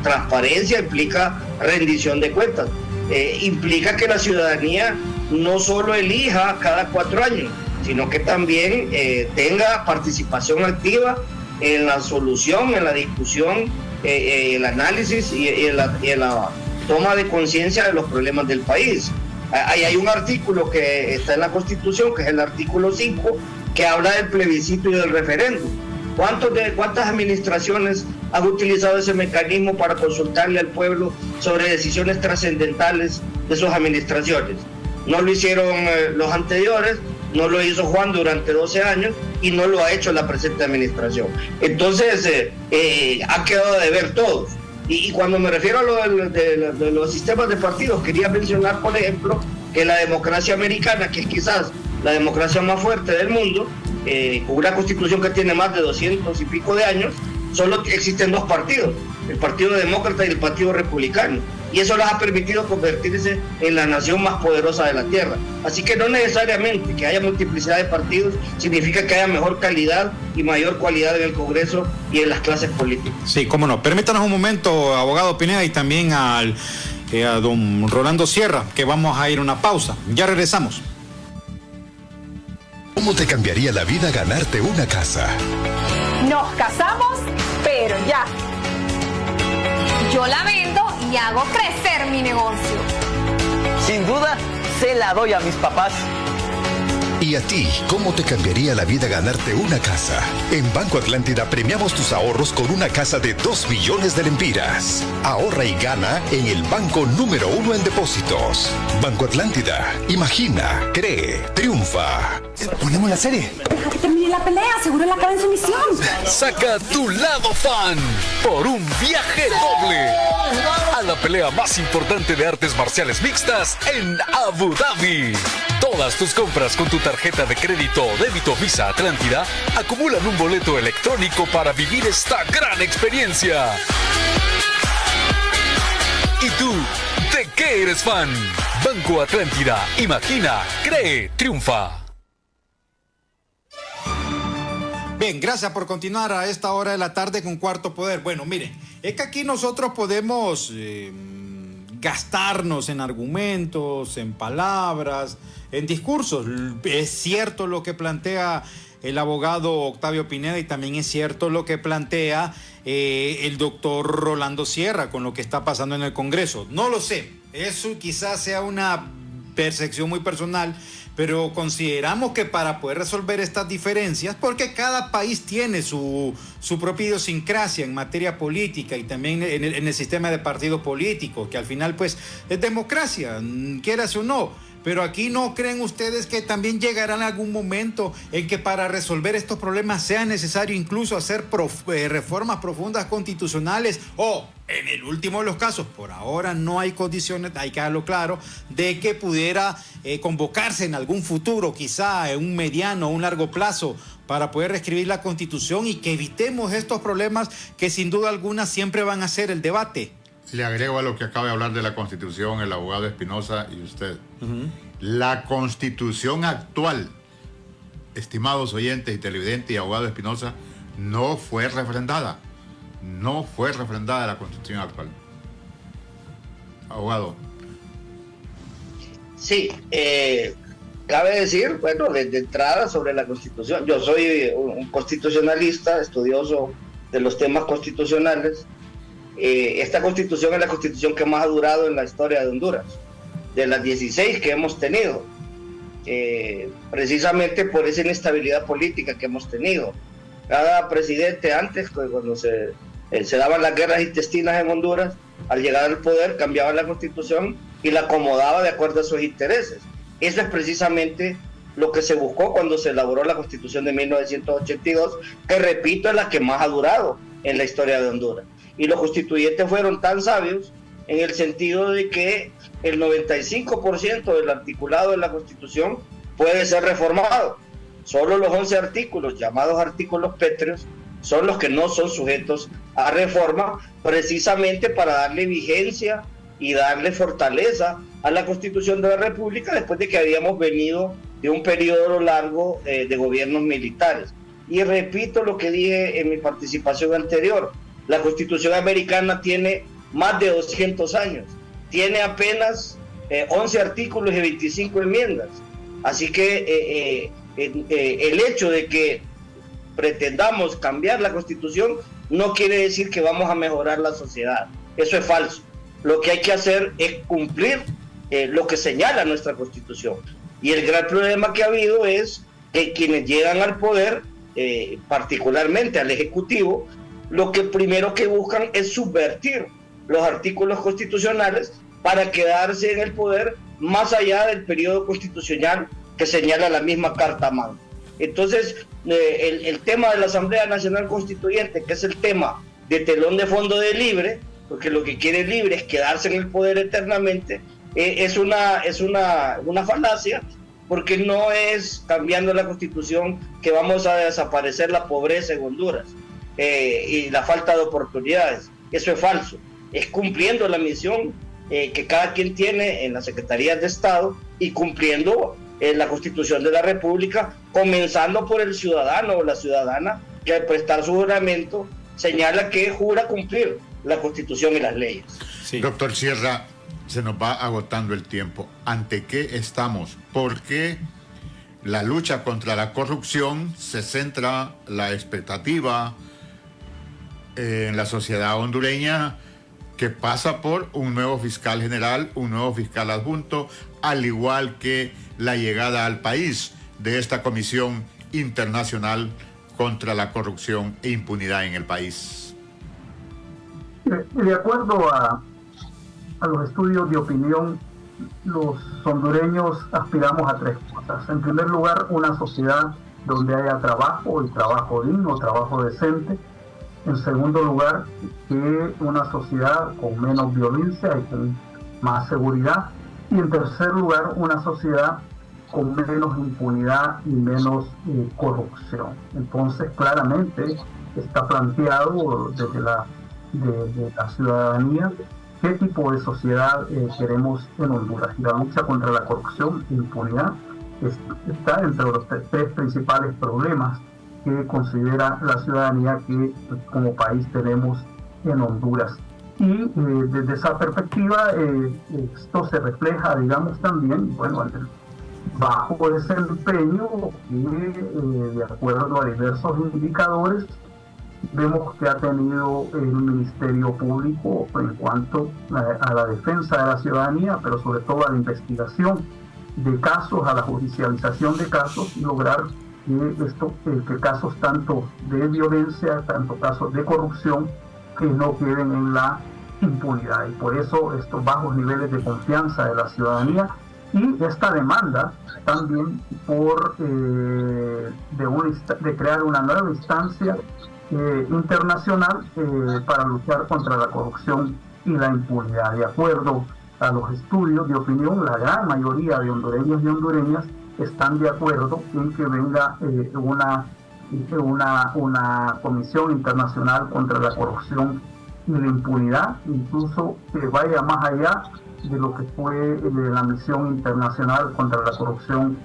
transparencia, implica rendición de cuentas, implica que la ciudadanía no solo elija cada 4 años, sino que también tenga participación activa en la solución, en la discusión, el análisis y en la toma de conciencia de los problemas del país. Hay un artículo que está en la Constitución, que es el artículo 5, que habla del plebiscito y del referéndum. ¿Cuántas administraciones han utilizado ese mecanismo para consultarle al pueblo sobre decisiones trascendentales de sus administraciones? No lo hicieron los anteriores, no lo hizo Juan durante 12 años y no lo ha hecho la presente administración. Entonces, ha quedado de ver todos. Y cuando me refiero a lo de los sistemas de partidos, quería mencionar, por ejemplo, que la democracia americana, que es quizás la democracia más fuerte del mundo, con una constitución que tiene más de 200 y pico de años, solo existen 2 partidos, el Partido Demócrata y el Partido Republicano. Y eso les ha permitido convertirse en la nación más poderosa de la tierra. Así que no necesariamente que haya multiplicidad de partidos significa que haya mejor calidad y mayor cualidad en el Congreso y en las clases políticas. Sí, cómo no. Permítanos un momento, abogado Pineda, y también a don Rolando Sierra, que vamos a ir a una pausa. Ya regresamos. ¿Cómo te cambiaría la vida ganarte una casa? Nos casamos, pero ya. Yo la vendo y hago crecer mi negocio. Sin duda, se la doy a mis papás. ¿Y a ti, cómo te cambiaría la vida ganarte una casa? En Banco Atlántida premiamos tus ahorros con una casa de 2 millones de lempiras. Ahorra y gana en el banco número 1 en depósitos. Banco Atlántida. Imagina, cree, triunfa. Ponemos la serie. Deja que termine la pelea, seguro él acaba en su misión. Saca tu lado fan por un viaje doble a la pelea más importante de artes marciales mixtas en Abu Dhabi. Todas tus compras con tu tarjeta de crédito o débito Visa Atlántida acumulan un boleto electrónico para vivir esta gran experiencia. ¿Y tú, de qué eres fan? Banco Atlántida. Imagina, cree, triunfa. Bien, gracias por continuar a esta hora de la tarde con Cuarto Poder. Bueno, miren, es que aquí nosotros podemos gastarnos en argumentos, en palabras, en discursos. Es cierto lo que plantea el abogado Octavio Pineda y también es cierto lo que plantea el doctor Rolando Sierra con lo que está pasando en el Congreso. No lo sé, eso quizás sea una percepción muy personal, pero consideramos que para poder resolver estas diferencias, porque cada país tiene su propia idiosincrasia en materia política y también en el sistema de partido político, que al final pues es democracia, quieras o no. Pero aquí ¿no creen ustedes que también llegará en algún momento en que para resolver estos problemas sea necesario incluso hacer reformas profundas constitucionales o, en el último de los casos, por ahora no hay condiciones, hay que dejarlo claro, de que pudiera convocarse en algún futuro, quizá en un mediano o un largo plazo, para poder reescribir la Constitución y que evitemos estos problemas que sin duda alguna siempre van a ser el debate? Le agrego a lo que acaba de hablar de la Constitución el abogado Espinosa y usted. La Constitución actual, estimados oyentes y televidentes y abogado Espinosa, no fue refrendada. No fue refrendada la Constitución actual. Abogado. Sí, cabe decir, bueno, de entrada sobre la Constitución, yo soy un constitucionalista, estudioso de los temas constitucionales. Esta Constitución es la Constitución que más ha durado en la historia de Honduras, de las 16 que hemos tenido, precisamente por esa inestabilidad política que hemos tenido. Cada presidente antes, cuando se daban las guerras intestinas en Honduras, al llegar al poder cambiaba la Constitución y la acomodaba de acuerdo a sus intereses. Eso es precisamente lo que se buscó cuando se elaboró la Constitución de 1982, que repito es la que más ha durado en la historia de Honduras. Y los constituyentes fueron tan sabios en el sentido de que el 95% del articulado de la Constitución puede ser reformado. Solo los 11 artículos, llamados artículos pétreos, son los que no son sujetos a reforma, precisamente para darle vigencia y darle fortaleza a la Constitución de la República después de que habíamos venido de un periodo largo de gobiernos militares. Y repito lo que dije en mi participación anterior, la Constitución americana tiene más de 200 años, tiene apenas 11 artículos y 25 enmiendas, así que el hecho de que pretendamos cambiar la Constitución no quiere decir que vamos a mejorar la sociedad, eso es falso. Lo que hay que hacer es cumplir lo que señala nuestra Constitución, y el gran problema que ha habido es que quienes llegan al poder, particularmente al Ejecutivo, lo que primero que buscan es subvertir los artículos constitucionales para quedarse en el poder más allá del periodo constitucional que señala la misma Carta Magna. Entonces, el tema de la Asamblea Nacional Constituyente, que es el tema de telón de fondo de Libre, porque lo que quiere Libre es quedarse en el poder eternamente, es una falacia, porque no es cambiando la Constitución que vamos a desaparecer la pobreza en Honduras y la falta de oportunidades. Eso es falso. Es cumpliendo la misión que cada quien tiene en las Secretarías de Estado y cumpliendo la Constitución de la República, comenzando por el ciudadano o la ciudadana que al prestar su juramento señala que jura cumplir la Constitución y las leyes. Sí. Doctor Sierra, se nos va agotando el tiempo. ¿Ante qué estamos? ¿Por qué la lucha contra la corrupción se centra la expectativa en la sociedad hondureña, que pasa por un nuevo fiscal general, un nuevo fiscal adjunto, al igual que la llegada al país de esta Comisión Internacional contra la Corrupción e Impunidad en el país? De acuerdo a los estudios de opinión, los hondureños aspiramos a 3 cosas. En primer lugar, una sociedad donde haya trabajo y trabajo digno, trabajo decente. En segundo lugar, que una sociedad con menos violencia y con más seguridad. Y en tercer lugar, una sociedad con menos impunidad y menos corrupción. Entonces, claramente está planteado desde la ciudadanía qué tipo de sociedad queremos en Honduras. Y la lucha contra la corrupción e impunidad está entre los 3 principales problemas que considera la ciudadanía que como país tenemos en Honduras. Y desde esa perspectiva, esto se refleja, digamos, también, bueno, en el bajo desempeño que, de acuerdo a diversos indicadores, vemos que ha tenido el Ministerio Público en cuanto a la defensa de la ciudadanía, pero sobre todo a la investigación de casos, a la judicialización de casos, y lograr que casos tanto de violencia, tanto casos de corrupción, que no queden en la impunidad. Y por eso estos bajos niveles de confianza de la ciudadanía y esta demanda también por de crear una nueva instancia internacional para luchar contra la corrupción y la impunidad. De acuerdo a los estudios de opinión, la gran mayoría de hondureños y hondureñas están de acuerdo en que venga una comisión internacional contra la corrupción y la impunidad, incluso que vaya más allá de lo que fue la misión internacional contra la corrupción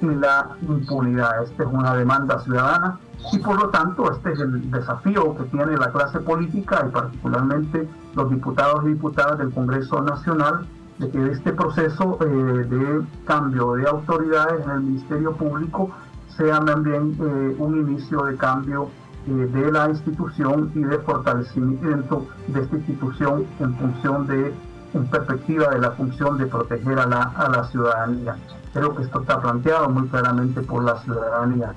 y la impunidad. Esta es una demanda ciudadana y por lo tanto este es el desafío que tiene la clase política y particularmente los diputados y diputadas del Congreso Nacional, de que este proceso de cambio de autoridades en el Ministerio Público sea también un inicio de cambio de la institución y de fortalecimiento de esta institución en perspectiva de la función de proteger a la ciudadanía. Creo que esto está planteado muy claramente por la ciudadanía.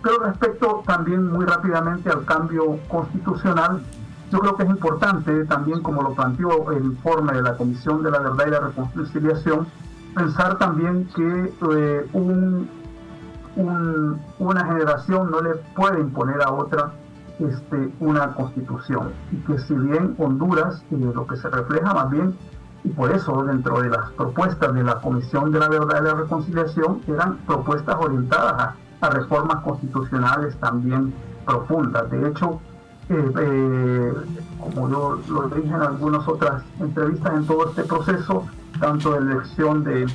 Pero respecto también muy rápidamente al cambio constitucional, yo creo que es importante también, como lo planteó el informe de la Comisión de la Verdad y la Reconciliación, pensar también que una generación no le puede imponer a otra una constitución, y que si bien Honduras, lo que se refleja más bien, y por eso dentro de las propuestas de la Comisión de la Verdad y la Reconciliación eran propuestas orientadas a reformas constitucionales también profundas. De hecho, como yo lo dije en algunas otras entrevistas, en todo este proceso, tanto de elección de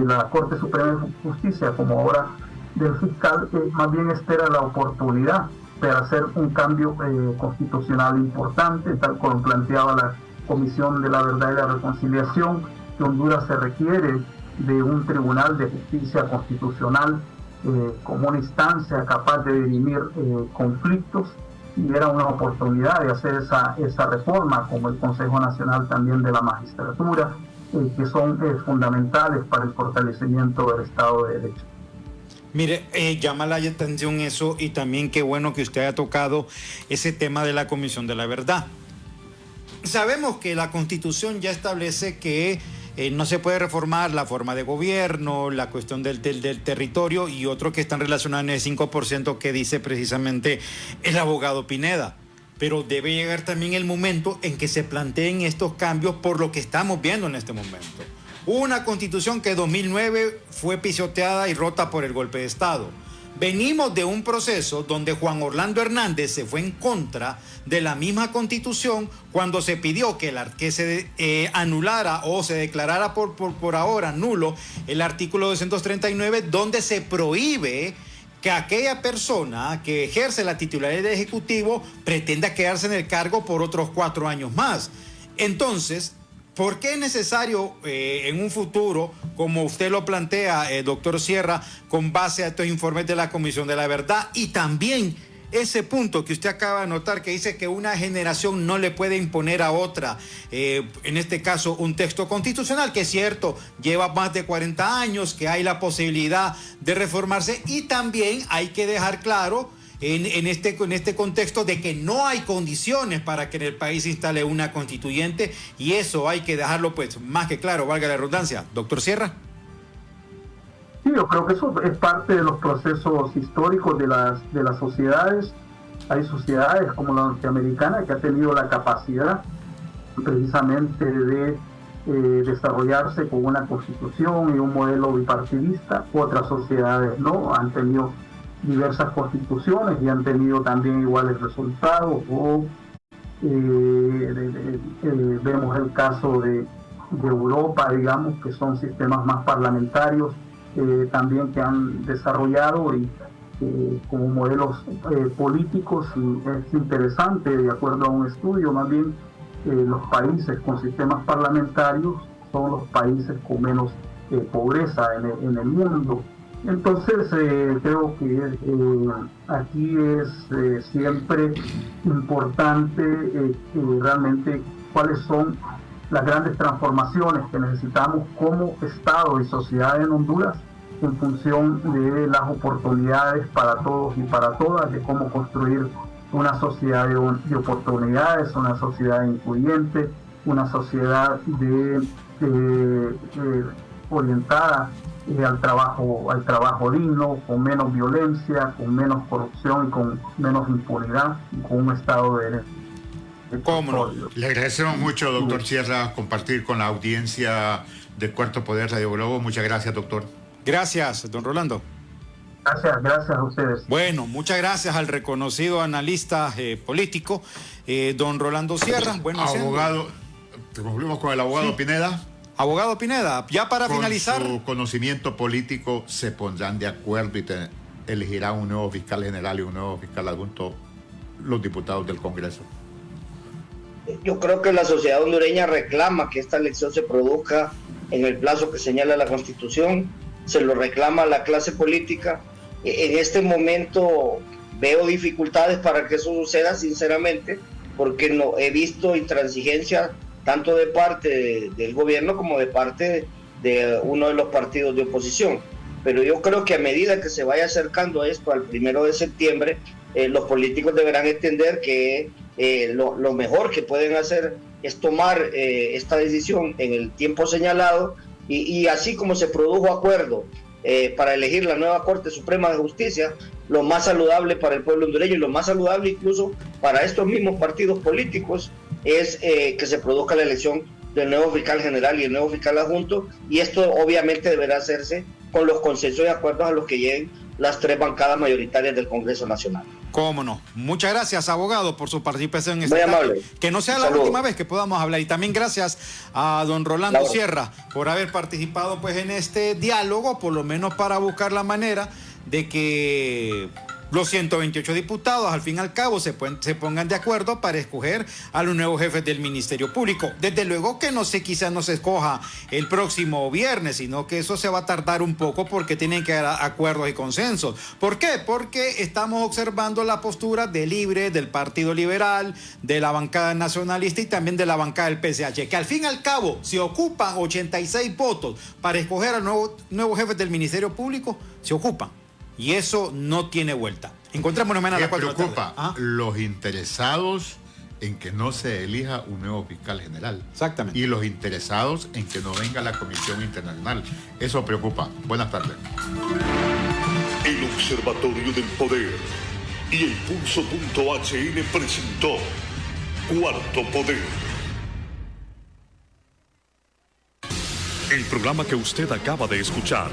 la Corte Suprema de Justicia como ahora del fiscal, más bien esta era la oportunidad para hacer un cambio constitucional importante, tal como planteaba la Comisión de la Verdad y la Reconciliación, que Honduras se requiere de un tribunal de justicia constitucional como una instancia capaz de dirimir conflictos, y era una oportunidad de hacer esa reforma, como el Consejo Nacional también de la Magistratura, que son fundamentales para el fortalecimiento del Estado de Derecho. Mire, llama la atención eso, y también qué bueno que usted haya tocado ese tema de la Comisión de la Verdad. Sabemos que la Constitución ya establece que no se puede reformar la forma de gobierno, la cuestión del territorio y otro que están relacionados en el 5% que dice precisamente el abogado Pineda. Pero debe llegar también el momento en que se planteen estos cambios por lo que estamos viendo en este momento. Una constitución que en 2009 fue pisoteada y rota por el golpe de Estado. venimos de un proceso donde Juan Orlando Hernández se fue en contra de la misma Constitución cuando se pidió que se anulara o se declarara por ahora nulo el artículo 239, donde se prohíbe que aquella persona que ejerce la titularidad del Ejecutivo pretenda quedarse en el cargo por otros 4 años más. Entonces, ¿por qué es necesario en un futuro, como usted lo plantea, doctor Sierra, con base a estos informes de la Comisión de la Verdad, y también ese punto que usted acaba de notar que dice que una generación no le puede imponer a otra, en este caso un texto constitucional que es cierto, lleva más de 40 años, que hay la posibilidad de reformarse, y también hay que dejar claro en este contexto de que no hay condiciones para que en el país se instale una constituyente, y eso hay que dejarlo pues más que claro, valga la redundancia. Doctor Sierra. Sí, yo creo que eso es parte de los procesos históricos de las sociedades. Hay sociedades como la norteamericana que ha tenido la capacidad precisamente de desarrollarse con una constitución y un modelo bipartidista. Otras sociedades no, han tenido diversas constituciones y han tenido también iguales resultados. Vemos el caso de Europa, digamos, que son sistemas más parlamentarios, también que han desarrollado y como modelos políticos, y es interesante, de acuerdo a un estudio, más bien los países con sistemas parlamentarios son los países con menos pobreza en el mundo. Entonces creo que aquí es siempre importante realmente cuáles son las grandes transformaciones que necesitamos como Estado y sociedad en Honduras en función de las oportunidades para todos y para todas, de cómo construir una sociedad de oportunidades, una sociedad incluyente, una sociedad orientada al trabajo digno, con menos violencia, con menos corrupción y con menos impunidad, y con un Estado de derecho. ¿Cómo no? Le agradecemos mucho, doctor Sierra, compartir con la audiencia de Cuarto Poder Radio Globo. Muchas gracias, doctor. Gracias, don Rolando. Gracias a ustedes. Bueno, muchas gracias al reconocido analista político, don Rolando Sierra. Bueno, abogado, concluimos con el abogado Pineda. Abogado Pineda, ya para finalizar. Con su conocimiento político se pondrán de acuerdo y elegirán un nuevo fiscal general y un nuevo fiscal adjunto los diputados del Congreso. Yo creo que la sociedad hondureña reclama que esta elección se produzca en el plazo que señala la Constitución, se lo reclama la clase política. En este momento veo dificultades para que eso suceda, sinceramente, porque no he visto intransigencia tanto de parte del gobierno como de parte de uno de los partidos de oposición. Pero yo creo que a medida que se vaya acercando esto al 1 de septiembre, los políticos deberán entender que lo mejor que pueden hacer es tomar esta decisión en el tiempo señalado, y así como se produjo acuerdo para elegir la nueva Corte Suprema de Justicia, lo más saludable para el pueblo hondureño y lo más saludable incluso para estos mismos partidos políticos es que se produzca la elección del nuevo fiscal general y el nuevo fiscal adjunto, y esto obviamente deberá hacerse con los consensos y acuerdos a los que lleguen las 3 bancadas mayoritarias del Congreso Nacional. Cómo no. Muchas gracias, abogado, por su participación en este Muy amable. Que no sea la última vez que podamos hablar. Y también gracias a don Rolando Sierra por haber participado pues en este diálogo, por lo menos para buscar la manera de que los 128 diputados al fin y al cabo se pongan de acuerdo para escoger a los nuevos jefes del Ministerio Público. Desde luego que quizás no se escoja el próximo viernes, sino que eso se va a tardar un poco porque tienen que haber acuerdos y consensos. ¿Por qué? Porque estamos observando la postura de Libre, del Partido Liberal, de la bancada nacionalista y también de la bancada del PCH, que al fin y al cabo se ocupan 86 votos para escoger a nuevos jefes del Ministerio Público, se ocupan. Y eso no tiene vuelta. Encontrémonos mañana a las 4 de la tarde. Preocupa los interesados en que no se elija un nuevo fiscal general. Exactamente. Y los interesados en que no venga la Comisión Internacional. Eso preocupa. Buenas tardes. El Observatorio del Poder y el Pulso.hn presentó Cuarto Poder. El programa que usted acaba de escuchar